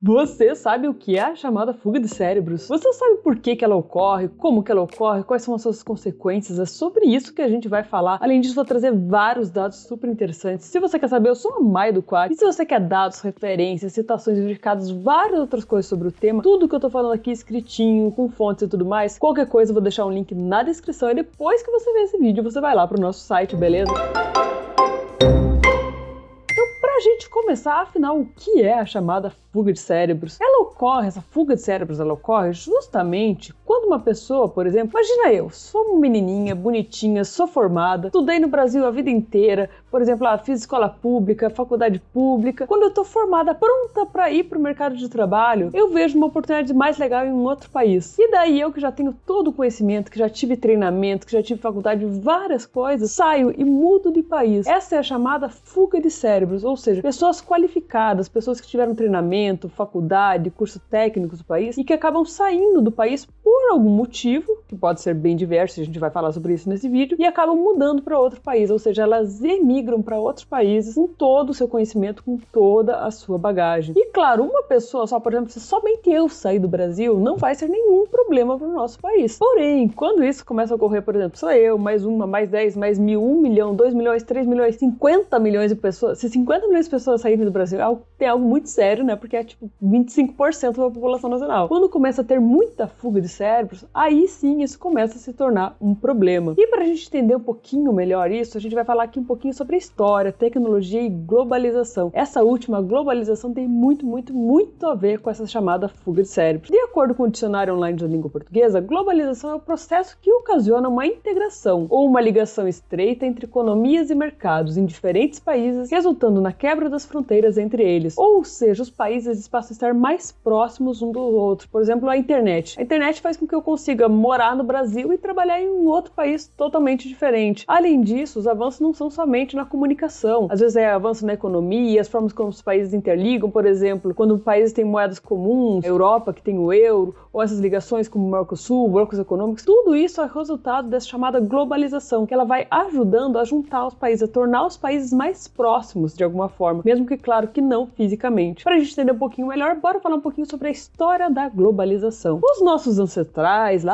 Você sabe o que é a chamada fuga de cérebros? Você sabe por que ela ocorre, como que ela ocorre, quais são as suas consequências? É sobre isso que a gente vai falar. Além disso, vou trazer vários dados super interessantes. Se você quer saber, eu sou a Mai do Quack. E se você quer dados, referências, citações indicadas, várias outras coisas sobre o tema, tudo que eu tô falando aqui escritinho, com fontes e tudo mais, qualquer coisa eu vou deixar um link na descrição e depois que você ver esse vídeo, você vai lá pro nosso site, beleza? Pra gente começar, afinal, o que é a chamada fuga de cérebros? Essa fuga de cérebros, ela ocorre justamente quando uma pessoa, por exemplo, imagina eu, sou uma menininha bonitinha, sou formada, estudei no Brasil a vida inteira, por exemplo, fiz escola pública, faculdade pública. Quando eu tô formada, pronta para ir pro mercado de trabalho, eu vejo uma oportunidade mais legal em um outro país. E daí eu que já tenho todo o conhecimento, que já tive treinamento, que já tive faculdade, várias coisas, saio e mudo de país. Essa é a chamada fuga de cérebros, ou seja, pessoas qualificadas, pessoas que tiveram treinamento, faculdade, curso técnico do país e que acabam saindo do país por algum motivo, que pode ser bem diverso, a gente vai falar sobre isso nesse vídeo, e acabam mudando para outro país, ou seja, elas emigram para outros países com todo o seu conhecimento, com toda a sua bagagem. E claro, uma pessoa só, por exemplo, se somente eu sair do Brasil, não vai ser nenhum problema para o nosso país. Porém, quando isso começa a ocorrer, por exemplo, sou eu, mais uma, mais 10, mais 1.000, 1 milhão, 2 milhões, 3 milhões, 50 milhões de pessoas, se 50 milhões de pessoas saírem do Brasil, tem algo muito sério, né? Porque é tipo 25% da população nacional. Quando começa a ter muita fuga de cérebros, aí sim isso começa a se tornar um problema. E para a gente entender um pouquinho melhor isso, a gente vai falar aqui um pouquinho sobre história, tecnologia e globalização. Essa última, globalização, tem muito a ver com essa chamada fuga de cérebros. De acordo com o dicionário online da língua portuguesa, globalização é o processo que ocasiona uma integração ou uma ligação estreita entre economias e mercados em diferentes países, resultando na quebra das fronteiras entre eles. Ou seja, os países passam a estar mais próximos um do outro. Por exemplo, a internet. A internet faz com que eu consiga morar no Brasil e trabalhar em um outro país totalmente diferente. Além disso, os avanços não são somente na comunicação. Às vezes é avanço na economia, as formas como os países interligam, por exemplo, quando países têm moedas comuns, a Europa que tem o euro, ou essas ligações como o Mercosul, blocos econômicos, tudo isso é resultado dessa chamada globalização, que ela vai ajudando a juntar os países, a tornar os países mais próximos de alguma forma, mesmo que, claro, que não fisicamente. Para a gente entender um pouquinho melhor, bora falar um pouquinho sobre a história da globalização. Os nossos ancestrais,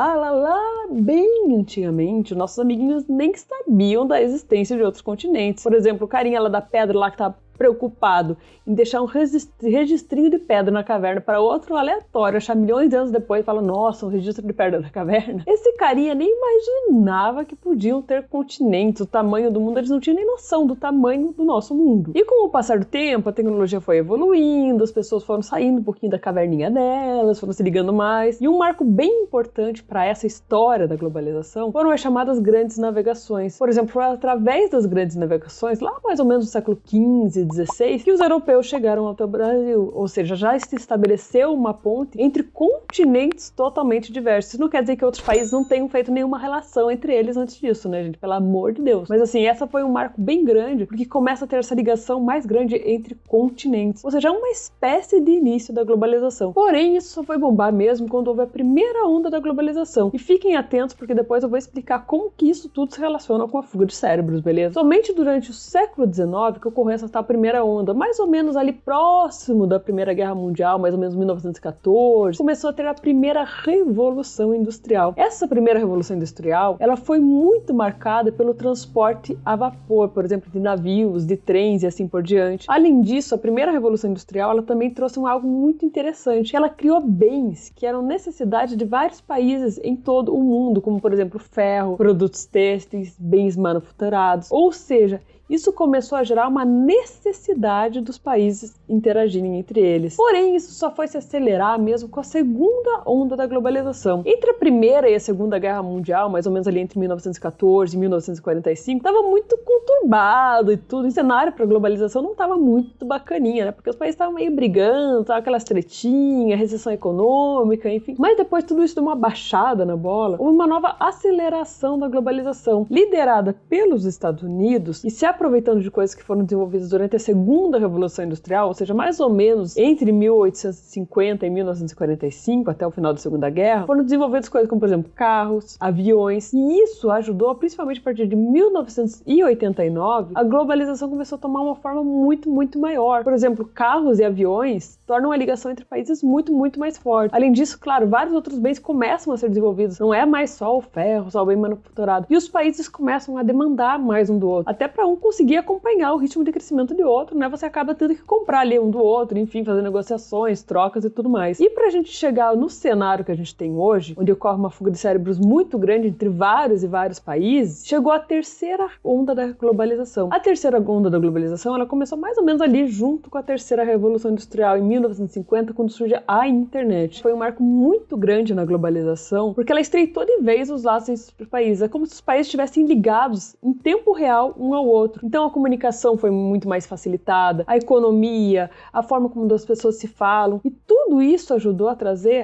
bem antigamente, nossos amiguinhos nem sabiam da existência de outros continentes. Por exemplo, o carinha lá da pedra lá que tá preocupado em deixar um registrinho de pedra na caverna para outro aleatório, achar milhões de anos depois e falar, nossa, um registro de pedra na caverna. Esse carinha nem imaginava que podiam ter continentes, o tamanho do mundo, eles não tinham nem noção do tamanho do nosso mundo. E com o passar do tempo, a tecnologia foi evoluindo, as pessoas foram saindo um pouquinho da caverninha delas, foram se ligando mais, e um marco bem importante para essa história da globalização foram as chamadas grandes navegações. Por exemplo, foi através das grandes navegações, lá mais ou menos no século XV, 16, que os europeus chegaram até o Brasil, ou seja, já se estabeleceu uma ponte entre continentes totalmente diversos. Isso não quer dizer que outros países não tenham feito nenhuma relação entre eles antes disso, né, gente? Pelo amor de Deus. Mas assim, essa foi um marco bem grande, porque começa a ter essa ligação mais grande entre continentes, ou seja, uma espécie de início da globalização. Porém, isso só foi bombar mesmo quando houve a primeira onda da globalização. E fiquem atentos, porque depois eu vou explicar como que isso tudo se relaciona com a fuga de cérebros, beleza? Somente durante o século XIX que ocorreu essa tal primeira onda, mais ou menos ali próximo da Primeira Guerra Mundial, mais ou menos 1914, começou a ter a primeira Revolução Industrial. Essa primeira Revolução Industrial, ela foi muito marcada pelo transporte a vapor, por exemplo, de navios, de trens e assim por diante. Além disso, a primeira Revolução Industrial, ela também trouxe algo muito interessante. Ela criou bens que eram necessidade de vários países em todo o mundo, como por exemplo, ferro, produtos têxteis, bens manufaturados, ou seja, isso começou a gerar uma necessidade dos países interagirem entre eles. Porém, isso só foi se acelerar mesmo com a segunda onda da globalização. Entre a Primeira e a Segunda Guerra Mundial, mais ou menos ali entre 1914 e 1945, estava muito conturbado e tudo. O cenário para a globalização não estava muito bacaninha, né? Porque os países estavam meio brigando, tava aquelas tretinhas, recessão econômica, enfim. Mas depois tudo isso deu uma baixada na bola, houve uma nova aceleração da globalização, liderada pelos Estados Unidos e se aproveitando de coisas que foram desenvolvidas durante a segunda Revolução Industrial, ou seja, mais ou menos entre 1850 e 1945, até o final da Segunda Guerra, foram desenvolvidas coisas como, por exemplo, carros, aviões, e isso ajudou, principalmente a partir de 1989, a globalização começou a tomar uma forma muito, muito maior. Por exemplo, carros e aviões tornam a ligação entre países muito, muito mais forte. Além disso, claro, vários outros bens começam a ser desenvolvidos. Não é mais só o ferro, só o bem manufaturado. E os países começam a demandar mais um do outro. Até para um conseguir acompanhar o ritmo de crescimento de outro, né? Você acaba tendo que comprar ali um do outro, enfim, fazer negociações, trocas e tudo mais. E pra gente chegar no cenário que a gente tem hoje, onde ocorre uma fuga de cérebros muito grande entre vários e vários países, chegou a terceira onda da globalização. A terceira onda da globalização, ela começou mais ou menos ali junto com a terceira Revolução Industrial, em 1950, quando surge a internet. Foi um marco muito grande na globalização, porque ela estreitou de vez os laços entre os países. É como se os países estivessem ligados em tempo real um ao outro. Então a comunicação foi muito mais facilitada, a economia, a forma como as pessoas se falam, e tudo isso ajudou a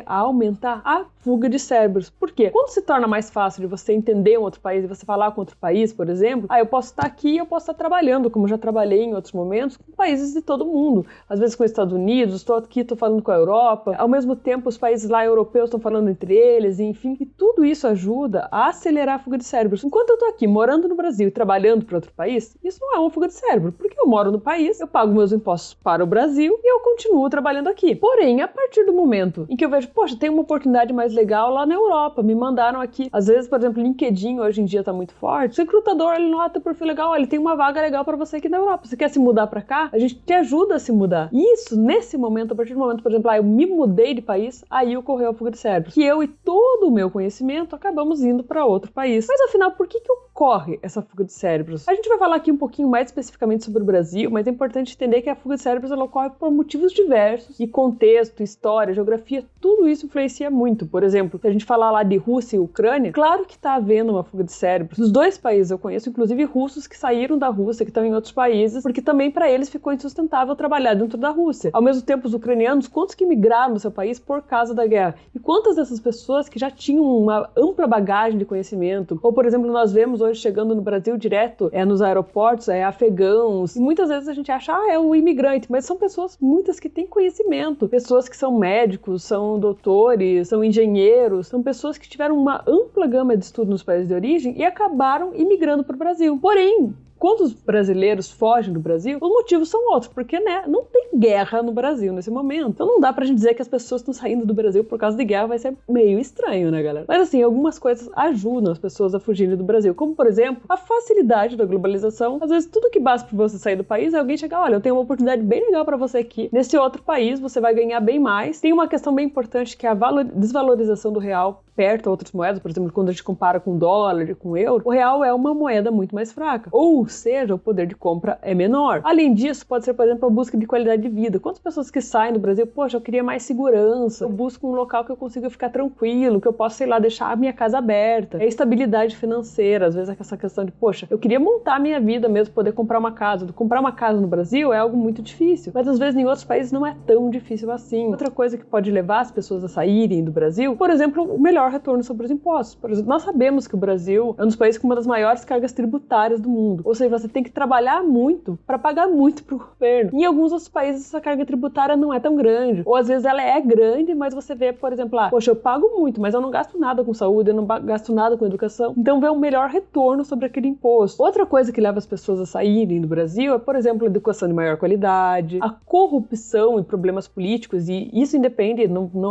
aumentar a fuga de cérebros. Por quê? Quando se torna mais fácil de você entender um outro país e você falar com outro país, por exemplo, eu posso estar aqui, eu posso estar trabalhando, como já trabalhei em outros momentos, com países de todo mundo. Às vezes com os Estados Unidos, estou aqui, estou falando com a Europa, ao mesmo tempo os países lá europeus estão falando entre eles, enfim, e tudo isso ajuda a acelerar a fuga de cérebros. Enquanto eu estou aqui morando no Brasil e trabalhando para outro país, isso não é uma fuga de cérebro, porque eu moro no país, eu pago meus impostos para o Brasil e eu continuo trabalhando aqui. Porém, a partir do momento em que eu vejo, poxa, tem uma oportunidade mais legal lá na Europa, me mandaram aqui. Às vezes, por exemplo, LinkedIn hoje em dia está muito forte. O recrutador, ele nota o perfil legal, ele tem uma vaga legal para você aqui na Europa. Você quer se mudar para cá? A gente te ajuda a se mudar. E isso, nesse momento, a partir do momento, por exemplo, eu me mudei de país, aí ocorreu a fuga de cérebros. Que eu e todo o meu conhecimento acabamos indo para outro país. Mas afinal, por que ocorre essa fuga de cérebros? A gente vai falar aqui um pouquinho mais especificamente sobre o Brasil, mas é importante entender que a fuga de cérebros ela ocorre por motivos diversos, e contexto, história, geografia, tudo isso influencia muito. Por exemplo, se a gente falar lá de Rússia e Ucrânia, claro que está havendo uma fuga de cérebros. Nos dois países eu conheço, inclusive, russos que saíram da Rússia, que estão em outros países, porque também para eles ficou insustentável trabalhar dentro da Rússia. Ao mesmo tempo, os ucranianos, quantos que migraram do seu país por causa da guerra? E quantas dessas pessoas que já tinham uma ampla bagagem de conhecimento? Ou, por exemplo, nós vemos hoje chegando no Brasil direto, nos aeroportos, afegãos, e muitas vezes a gente acha, é o imigrante, mas são pessoas, muitas que têm conhecimento, pessoas que são médicos, são doutores, são engenheiros, são pessoas que tiveram uma ampla gama de estudo nos países de origem e acabaram imigrando para o Brasil. Porém, quando os brasileiros fogem do Brasil, os motivos são outros, porque, não tem guerra no Brasil nesse momento. Então não dá pra gente dizer que as pessoas estão saindo do Brasil por causa de guerra, vai ser meio estranho, né, galera? Mas assim, algumas coisas ajudam as pessoas a fugirem do Brasil, como, por exemplo, a facilidade da globalização. Às vezes, tudo que basta pra você sair do país é alguém chegar, olha, eu tenho uma oportunidade bem legal pra você aqui. Nesse outro país, você vai ganhar bem mais. Tem uma questão bem importante, que é a desvalorização do real perto a outras moedas. Por exemplo, quando a gente compara com dólar e com euro, o real é uma moeda muito mais fraca. Ou seja, o poder de compra é menor. Além disso, pode ser, por exemplo, a busca de qualidade de vida. Quantas pessoas que saem do Brasil, poxa, eu queria mais segurança, eu busco um local que eu consiga ficar tranquilo, que eu possa, sei lá, deixar a minha casa aberta. É estabilidade financeira, às vezes é essa questão de, poxa, eu queria montar a minha vida mesmo, poder comprar uma casa. Comprar uma casa no Brasil é algo muito difícil, mas às vezes em outros países não é tão difícil assim. Outra coisa que pode levar as pessoas a saírem do Brasil, por exemplo, o melhor retorno sobre os impostos. Por exemplo, nós sabemos que o Brasil é um dos países com uma das maiores cargas tributárias do mundo. Ou seja, você tem que trabalhar muito para pagar muito para o governo. Em alguns outros países essa carga tributária não é tão grande. Ou às vezes ela é grande, mas você vê, por exemplo, poxa, eu pago muito, mas eu não gasto nada com saúde, eu não gasto nada com educação. Então vê um melhor retorno sobre aquele imposto. Outra coisa que leva as pessoas a saírem do Brasil é, por exemplo, a educação de maior qualidade, a corrupção e problemas políticos, e isso independe,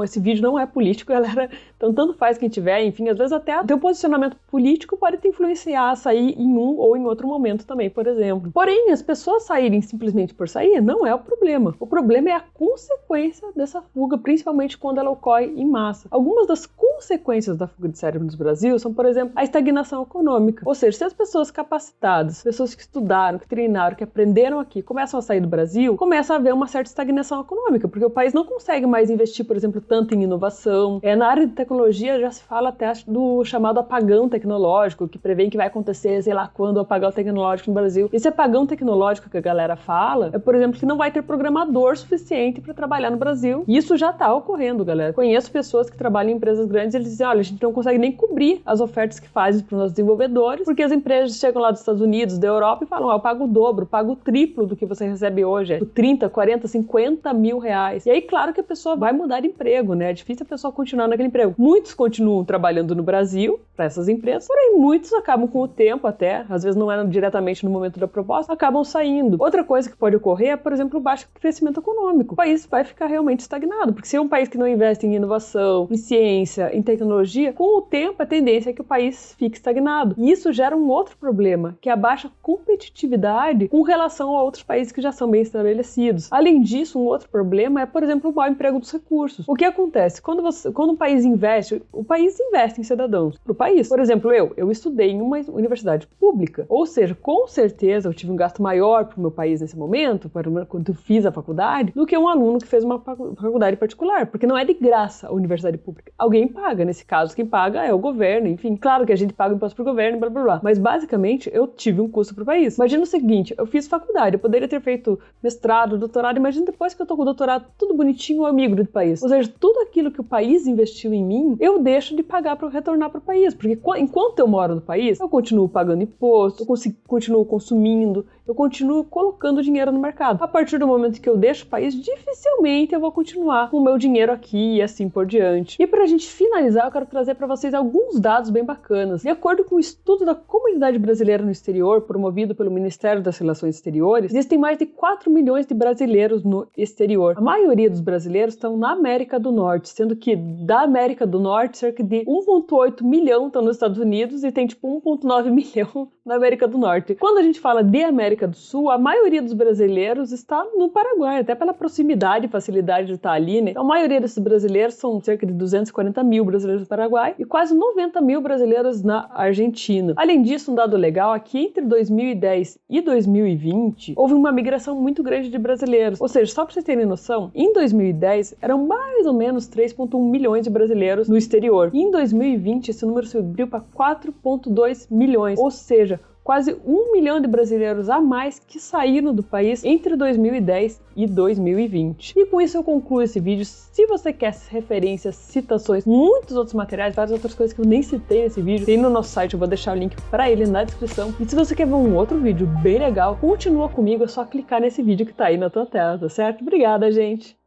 esse vídeo não é político, galera, então tanto faz quem tiver, enfim, às vezes até o teu posicionamento político pode te influenciar a sair em um ou em outro momento também, por exemplo. Porém, as pessoas saírem simplesmente por sair não é o problema. O problema é a consequência dessa fuga, principalmente quando ela ocorre em massa. Algumas das consequências da fuga de cérebros no Brasil são, por exemplo, a estagnação econômica. Ou seja, se as pessoas capacitadas, pessoas que estudaram, que treinaram, que aprenderam aqui, começam a sair do Brasil, começa a haver uma certa estagnação econômica, porque o país não consegue mais investir, por exemplo, tanto em inovação. Na área de tecnologia já se fala até do chamado apagão tecnológico, que prevê que vai acontecer, sei lá quando, o apagão tecnológico no Brasil. Esse apagão tecnológico que a galera fala é, por exemplo, que não vai ter programador suficiente para trabalhar no Brasil. E isso já está ocorrendo, galera. Conheço pessoas que trabalham em empresas grandes governos, eles dizem, olha, a gente não consegue nem cobrir as ofertas que fazem para os nossos desenvolvedores, porque as empresas chegam lá dos Estados Unidos, da Europa e falam, eu pago o dobro, pago o triplo do que você recebe hoje, 30, 40, 50 mil reais. E aí, claro que a pessoa vai mudar de emprego, né? É difícil a pessoa continuar naquele emprego. Muitos continuam trabalhando no Brasil, para essas empresas, porém muitos acabam com o tempo até, às vezes não é diretamente no momento da proposta, acabam saindo. Outra coisa que pode ocorrer é, por exemplo, o baixo crescimento econômico. O país vai ficar realmente estagnado, porque se é um país que não investe em inovação, em ciência, em tecnologia, com o tempo a tendência é que o país fique estagnado. E isso gera um outro problema, que é a baixa competitividade com relação a outros países que já são bem estabelecidos. Além disso, um outro problema é, por exemplo, o mau emprego dos recursos. O que acontece? Quando um país investe, o país investe em cidadãos para o país. Por exemplo, eu estudei em uma universidade pública, ou seja, com certeza eu tive um gasto maior para o meu país nesse momento, quando eu fiz a faculdade, do que um aluno que fez uma faculdade particular, porque não é de graça a universidade pública. Alguém paga, nesse caso, quem paga é o governo, enfim. Claro que a gente paga imposto pro governo, blá blá blá, mas basicamente eu tive um custo pro país. Imagina o seguinte, eu fiz faculdade, eu poderia ter feito mestrado, doutorado, imagina depois que eu tô com o doutorado tudo bonitinho, eu migro do país. Ou seja, tudo aquilo que o país investiu em mim, eu deixo de pagar para retornar pro país, porque enquanto eu moro no país, eu continuo pagando imposto, eu continuo consumindo, eu continuo colocando dinheiro no mercado. A partir do momento que eu deixo o país, dificilmente eu vou continuar com o meu dinheiro aqui e assim por diante. E pra gente finalizar, eu quero trazer para vocês alguns dados bem bacanas. De acordo com o estudo da comunidade brasileira no exterior, promovido pelo Ministério das Relações Exteriores, existem mais de 4 milhões de brasileiros no exterior. A maioria dos brasileiros estão na América do Norte, sendo que da América do Norte, cerca de 1,8 milhão estão nos Estados Unidos e tem tipo 1,9 milhão na América do Norte. Quando a gente fala de América do Sul, a maioria dos brasileiros está no Paraguai, até pela proximidade e facilidade de estar ali, né? Então, a maioria desses brasileiros são cerca de 240 mil brasileiros no Paraguai e quase 90 mil brasileiros na Argentina. Além disso, um dado legal é que entre 2010 e 2020 houve uma migração muito grande de brasileiros. Ou seja, só para vocês terem noção, em 2010 eram mais ou menos 3,1 milhões de brasileiros no exterior. E em 2020 esse número subiu para 4,2 milhões. Ou seja, quase 1 milhão de brasileiros a mais que saíram do país entre 2010 e 2020. E com isso eu concluo esse vídeo. Se você quer referências, citações, muitos outros materiais, várias outras coisas que eu nem citei nesse vídeo, tem no nosso site, eu vou deixar o link para ele na descrição. E se você quer ver um outro vídeo bem legal, continua comigo, é só clicar nesse vídeo que tá aí na tua tela, tá certo? Obrigada, gente!